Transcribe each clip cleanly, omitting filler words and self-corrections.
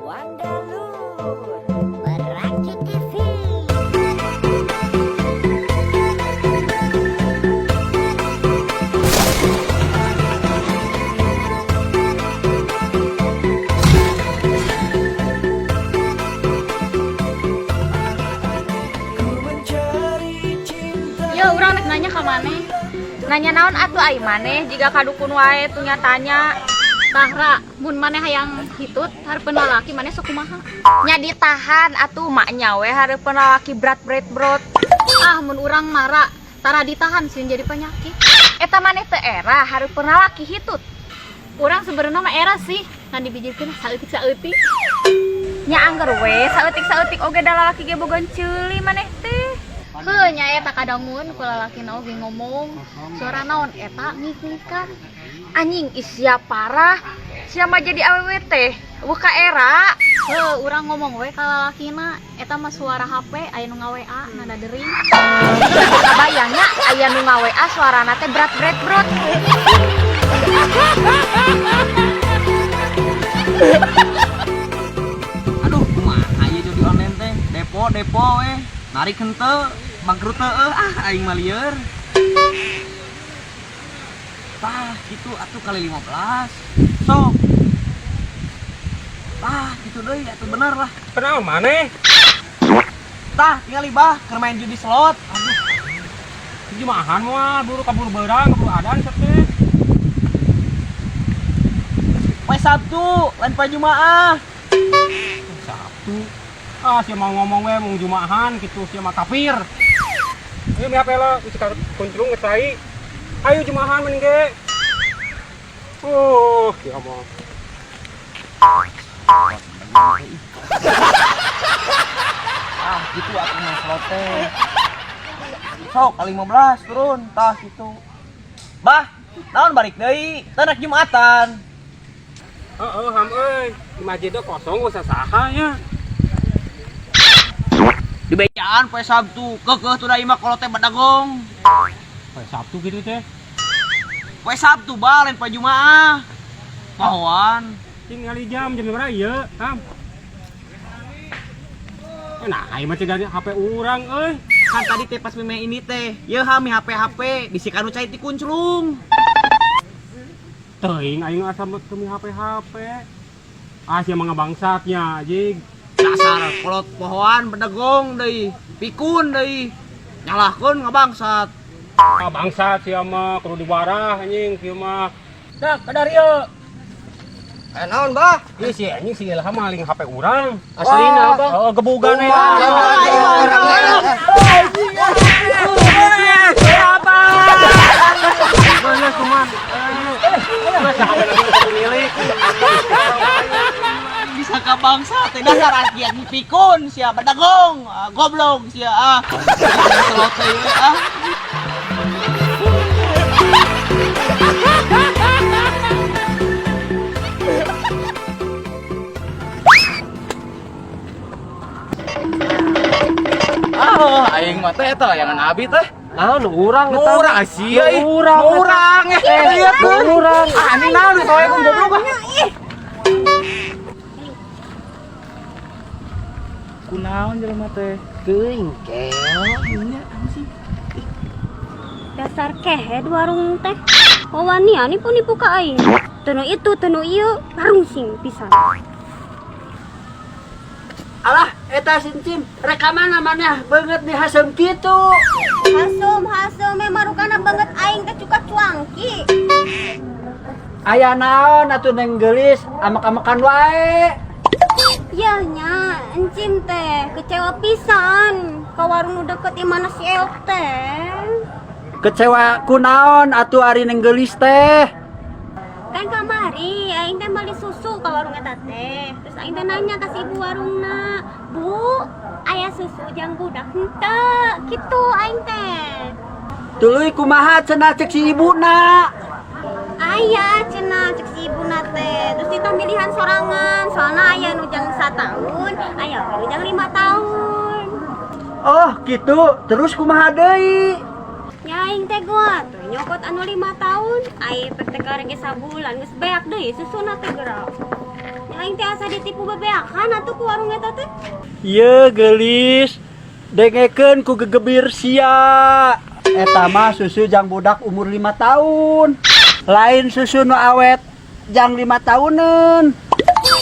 Wandalur Merakit TV. Ya urang rek nanya ka maneh. Nanya naon atuh ai maneh jika kadukun wae tuh nyatanya. Tahra, mun maneh hayang hitut hareupeun lalaki maneh sok kumaha? Nya ditahan atuh maknya we hareupeun lalaki berat-berat. Ah mun urang mara tara ditahan sieun jadi penyakit. Eta maneh teu era hareupeun lalaki hitut. Urang sebenarnya mah era sih, ngan dibijikeun saeutik-saeutik. Nya angger we saeutik-saeutik oge da lalaki ge boga ceuli maneh teh. Heuh nya eta kadangun ku lalakina oge ngomong. Suara naon eta ngik-ngikan. Anjing isya parah. Sia mah jadi awewe teh. Buka era. Heuh urang ngomong we ka lalakina eta mah suara HP aya nu nga-WA nada dering. Kabayangnya aya nu nga-WA suarana teh berat-berat. Aduh kumaha ieu judi online teh depo we narik henteu bangkrut teu aing mah lieur tah kitu atuh kali 15 sok tah kitu deui atuh bener lah Kenal maneh? tah tinggal ibah keur main judi slot aduh Jumahan moal buru kabur beurang kabur adan teh. poe Sabtu lain poe Jumaah Sabtu. Ah, sia mau ngomong we mung Jumahan kitu sia mah kafir. Ieu mi HP lo bisa kunclung ngetai. Ayo Jumahan mending ge. Ya mah. ah gitu aku main slot teh sok kali 15 turun tah gitu bah naon balik deui teh rek Jumatan. Heeh, ham euy. Di masjid kosong usah saha nya. Di becaan poe Sabtu keukeuh tuh da imah kalau teh badagong Poe Sabtu gitu teh. poe Sabtu ba lain poe Jumaah kawan Tinggal jam berapa ieu, ham? Nah, aing mah dari HP urang euy. kan tadi teh pas meme ini teh yeuh hami HP bisikan nu cai ti kunclung Teuing aing asa teu mi HP. Ah, sia mah ngabangsatnya jig. dasar kolot pohoan badagong deui pikun deui nyalahkeun ngabangsat Ah, bangsat sia mah kudu diwarah anjing kieu mah. Dak, kadar ieu. naon bah Ieu si anjing si Ilham maling HP urang. aslina bah Oh, gebugan we. Mana kuman? bisa ka bangsat teh dasar ajian pikun sia badagong goblok sia selot teh Aing mah teh eta layangan abi teh. Ah, nu urang Nu urang sia ih. urang. Nu urang lihat Nu urang. Anjing naon soe ku goblok ah. Kunaon jelema teh? Teuing Dasar kehed warung teh. Wani ani pun nipu ka aing. Teu itu teu ieu warung sing pisan. Alah, eta sincim, rekaman namanya banget nih hasem gitu. Hasum marukana banget aing teh cuka cuangki. Aya naon atuh neng geulis, amak-amakan wae. Yah nya, encim teh kecewa pisan ka warung nu deket imana si Eok teh. Kecewa kunaon atuh ari neng geulis teh. Kan kamari aing teh beli susu ka warung eta teh. Terus aing teh nanya ka si ibu warungna, "Bu, aya susu jang budak henteu?" Kitu aing teh. Tuluy kumaha cenah cek si ibuna. Aya cenah cek si ibuna teh. Terus kita pilihan sorangan, soalna aya nu jang 1 tahun, aya nu jang 5 tahun. Oh, gitu. Terus kumaha deui? Ya aing teh gua tuh nyokot anu 5 tahun ai PT karege sabulan geus beak deui susuna teh gerak nya aing teh asa ditipu bebeakan atuh ku warung eta teh. Ye gelis dengekeun ku gegebir sia eta mah susu jang budak umur 5 tahun lain susu nu awet jang 5 tahunan.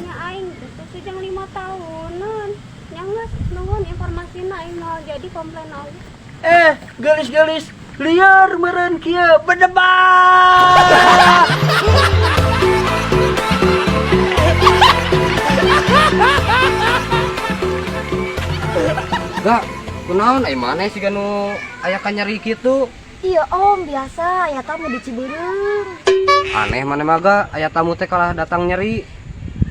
Nya aing susu jang 5 tahunan nya geus nuhun informasina aing mau jadi komplain aja. Gelis liar meureun kieu bedebat. Gak, kunaon ai maneh siga nu aya nyeri kitu? Iya om, biasa ya tamu di Cibeureung. Aneh maneh mah ga aya tamu teh kalah datang nyeri.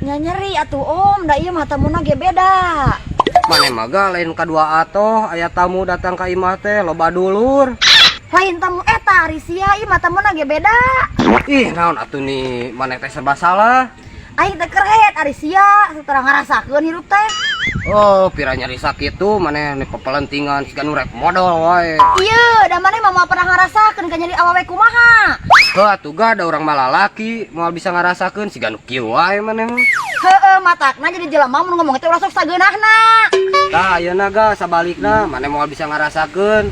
Nya nyeri atuh om, da ieu mah tamuna ge beda. Maneh mah ga lain kadua atoh aya tamu datang ka imah teh loba dulur. Lain tamu eta ari sia ieu mah tamuna ge beda. Ih, naon atuh ni maneh teh serba salah. Aing teh kerehet ari sia, satara ngarasakeun hirup teh. Oh, pira nyeri sakit tuh maneh ni pepelentingan siga nu rek modal wae. Ieu, da maneh mah pernah ngarasakeun ka nyeri awewe kumaha. Heuh atuh ga da urang mah lalaki moal bisa ngarasakeun siga nu kieu wae maneh mah. Heueuh, matakna jadi jelema mun ngomong teh urang sok sageunahna. Tah ayeuna ga sabalikna maneh moal bisa ngarasakeun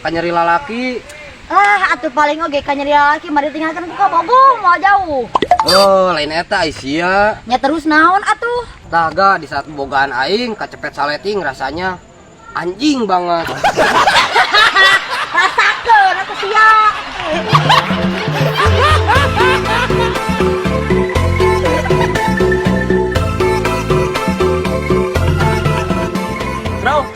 ka nyeri lalaki. Ah, atuh paling oge ka nyeri lalaki mah ditinggalkeun ku kabogong moal jauh. Oh, lain eta Aisyah. Nya terus naon atuh? Tah ga di saat bogaan aing kacepet saleting rasanya anjing banget. Rasakeun atuh sia. Bro,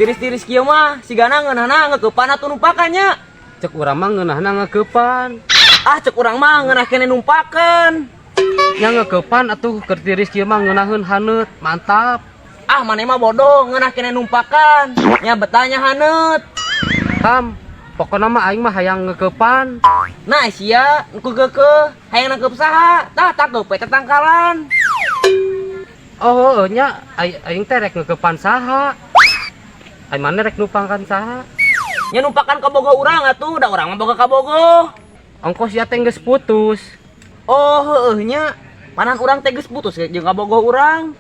tiris-tiris kieu mah sigana ngeunahna ngeukepan atuh numpakannya. Cek urang mah ngeunahna ngeukepan. Ah cek urang mah ngeunah keneh numpakeun. Nya ngeukepan atuh keur tiris kieu mah ngeunaheun haneut, mantap. Ah maneh mah bodoh ngeunah keneh numpakan. Nya betanya haneut. Kam, pokona mah aing mah hayang ngeukepan. Nah sia engko geukeuh hayang nangkep saha? Tah takeup we tetangkalan. Oh, nya aing teh rek ngeukepan saha? Ai maneh rek numpangkan saha? Nya numpakan ka bogoh urang atuh, da urang mah boga ka bogoh. Ongkos ya teh geus putus. Oh heueuh nya. Panan urang teh geus putus jeung ka bogoh urang.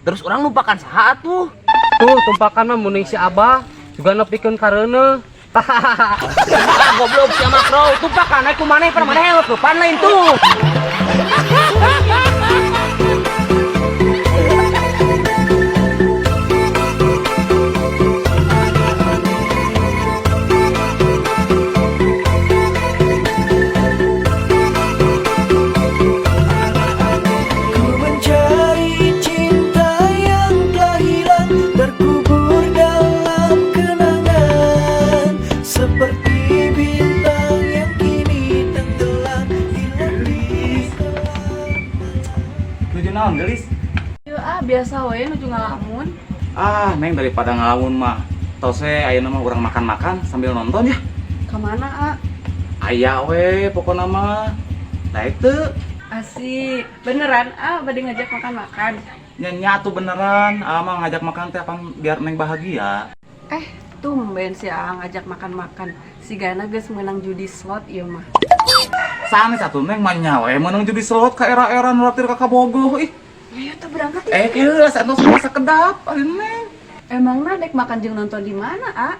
Terus urang numpakan saha atuh? Tuh, tumpakan mah mun si Abah juga nepikeun kareuneuh. Ah goblok sia makro, tumpakan ku maneh per maneh ngeukepan lain tuh. Naon gelis? Ieu biasa we nuju ngalamun. Neng daripada ngalamun mah tos we ayeuna mah urang makan-makan sambil nonton ya. Kemana Aya we pokona mah. Daek teu. Asik, beneran bade ngajak makan-makan. Nya tuh beneran, mah ngajak makan teh apang biar neng bahagia. Tumben si ngajak makan-makan. Si Gana geus menang judi slot ieu mah. Sanes atuh neng mah nya we meunang judi slot ka era-era nuraktir ka Kabogoh ih. Ayo tuh berangkat. Geus atuh masa kedap ari neng. Emangna dek makan jeung nonton di mana,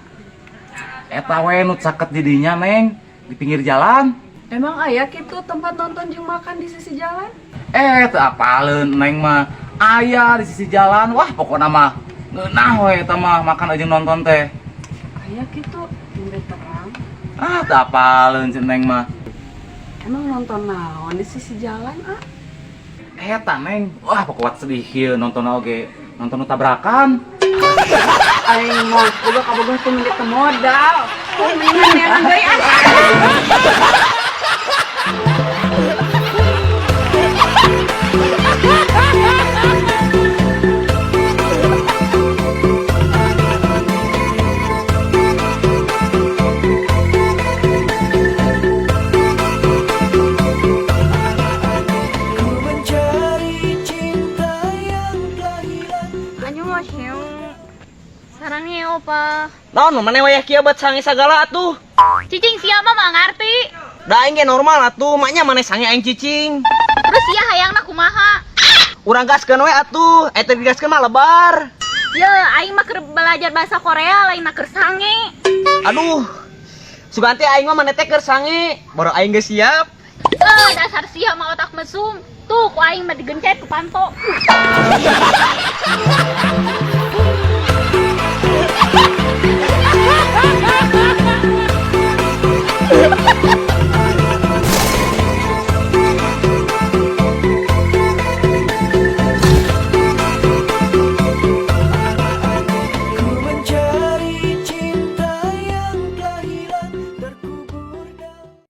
Eta we nu caket di dinya neng, di pinggir jalan. Emang aya kitu tempat nonton jeung makan di sisi jalan? Teu apaleun neng mah aya di sisi jalan. Wah pokona mah ngeunah we eta mah makan jeung nonton teh. Aya kitu, mende terang. Teu apaleun cenah neng mah. Emang nonton naon di sisi jalan, Eta neng, wah pokoknya sedih kieu nonton oge, nonton nu tabrakan. Aing mah boga kabogoh teh mende teu modal. Mendingan neangan deui pa. Naon maneh wayah kieu bet sange sagala atuh. Cicing sia mah mah ngarti. Da aing ge normal atuh, maknya maneh sange aing cicing. Terus sia hayangna kumaha? Urang gaskeun we atuh, eta digaskeun mah lebar. Ye, aing mah keur belajar bahasa Korea lain mah keur sange. Aduh. Suganti aing mah maneh teh keur sange, baru aing geus siap. Dasar sia mah otak mesum. Tuh, ku aing mah digencet ku panto.